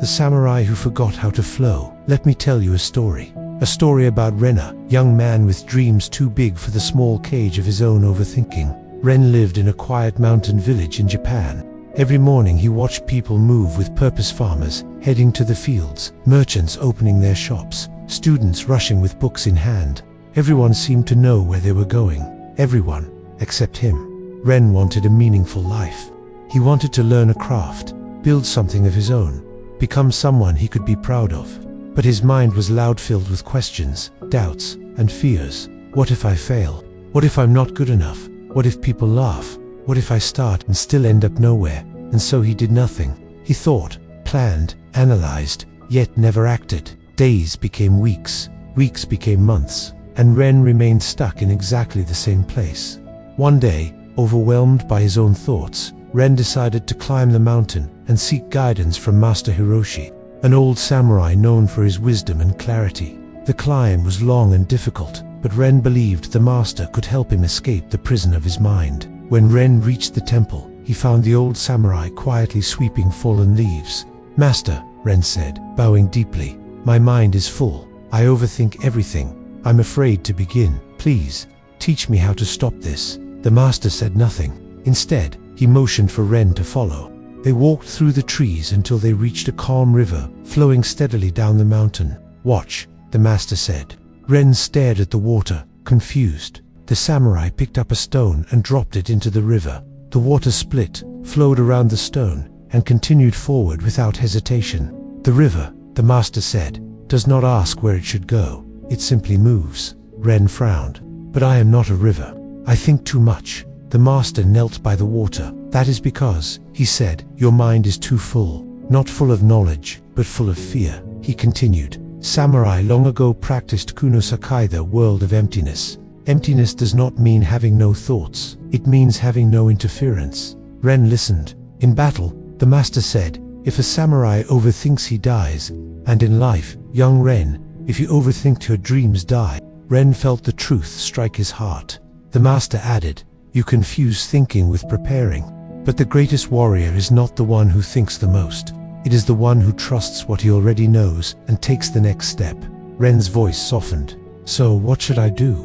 the samurai who forgot how to flow. Let me tell you a story. A story about Ren, a young man with dreams too big for the small cage of his own overthinking. Ren lived in a quiet mountain village in Japan. Every morning he watched people move with purpose, farmers heading to the fields, merchants opening their shops, students rushing with books in hand. Everyone seemed to know where they were going. Everyone, except him. Ren wanted a meaningful life. He wanted to learn a craft, build something of his own, become someone he could be proud of. But his mind was loud, filled with questions, doubts, and fears. What if I fail? What if I'm not good enough? What if people laugh? What if I start and still end up nowhere? And so he did nothing. He thought, planned, analyzed, yet never acted. Days became weeks, weeks became months, and Ren remained stuck in exactly the same place. One day, overwhelmed by his own thoughts, Ren decided to climb the mountain and seek guidance from Master Hiroshi, an old samurai known for his wisdom and clarity. The climb was long and difficult, but Ren believed the master could help him escape the prison of his mind. When Ren reached the temple, he found the old samurai quietly sweeping fallen leaves. "Master," Ren said, bowing deeply, "my mind is full. I overthink everything. I'm afraid to begin. Please, teach me how to stop this." The master said nothing. Instead, he motioned for Ren to follow. They walked through the trees until they reached a calm river flowing steadily down the mountain. "Watch," the master said. Ren stared at the water, confused. The samurai picked up a stone and dropped it into the river. The water split, flowed around the stone, and continued forward without hesitation. "The river," the master said, "does not ask where it should go. It simply moves." Ren frowned. "But I am not a river. I think too much." The master knelt by the water. "That is because," he said, "your mind is too full. Not full of knowledge, but full of fear." He continued, "Samurai long ago practiced Kuno Sekai, the world of emptiness. Emptiness does not mean having no thoughts. It means having no interference." Ren listened. "In battle," the master said, "if a samurai overthinks, he dies. And in life, young Ren, if you overthink, your dreams die." Ren felt the truth strike his heart. The master added, "You confuse thinking with preparing. But the greatest warrior is not the one who thinks the most. It is the one who trusts what he already knows and takes the next step." Ren's voice softened. "So what should I do?"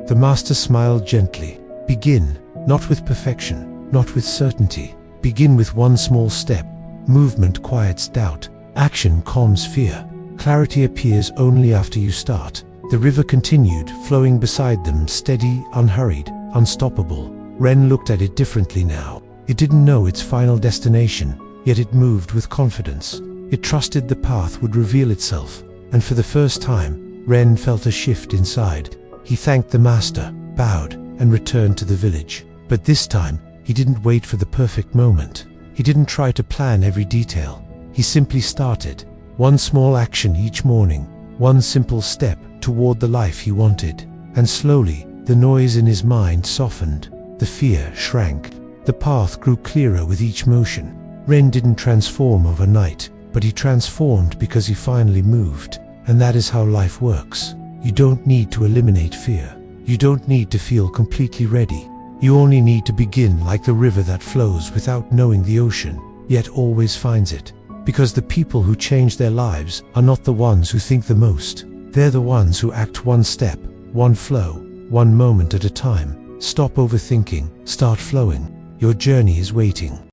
The master smiled gently. "Begin, not with perfection, not with certainty. Begin with one small step. Movement quiets doubt. Action calms fear. Clarity appears only after you start." The river continued, flowing beside them, steady, unhurried, unstoppable. Ren looked at it differently now. It didn't know its final destination, yet it moved with confidence. It trusted the path would reveal itself, and for the first time, Ren felt a shift inside. He thanked the master, bowed, and returned to the village. But this time, he didn't wait for the perfect moment. He didn't try to plan every detail. He simply started. One small action each morning, one simple step toward the life he wanted. And slowly, the noise in his mind softened. The fear shrank. The path grew clearer with each motion. Ren didn't transform overnight, but he transformed because he finally moved. And that is how life works. You don't need to eliminate fear. You don't need to feel completely ready. You only need to begin, like the river that flows without knowing the ocean, yet always finds it. Because the people who change their lives are not the ones who think the most. They're the ones who act one step, one flow, one moment at a time. Stop overthinking, start flowing. Your journey is waiting.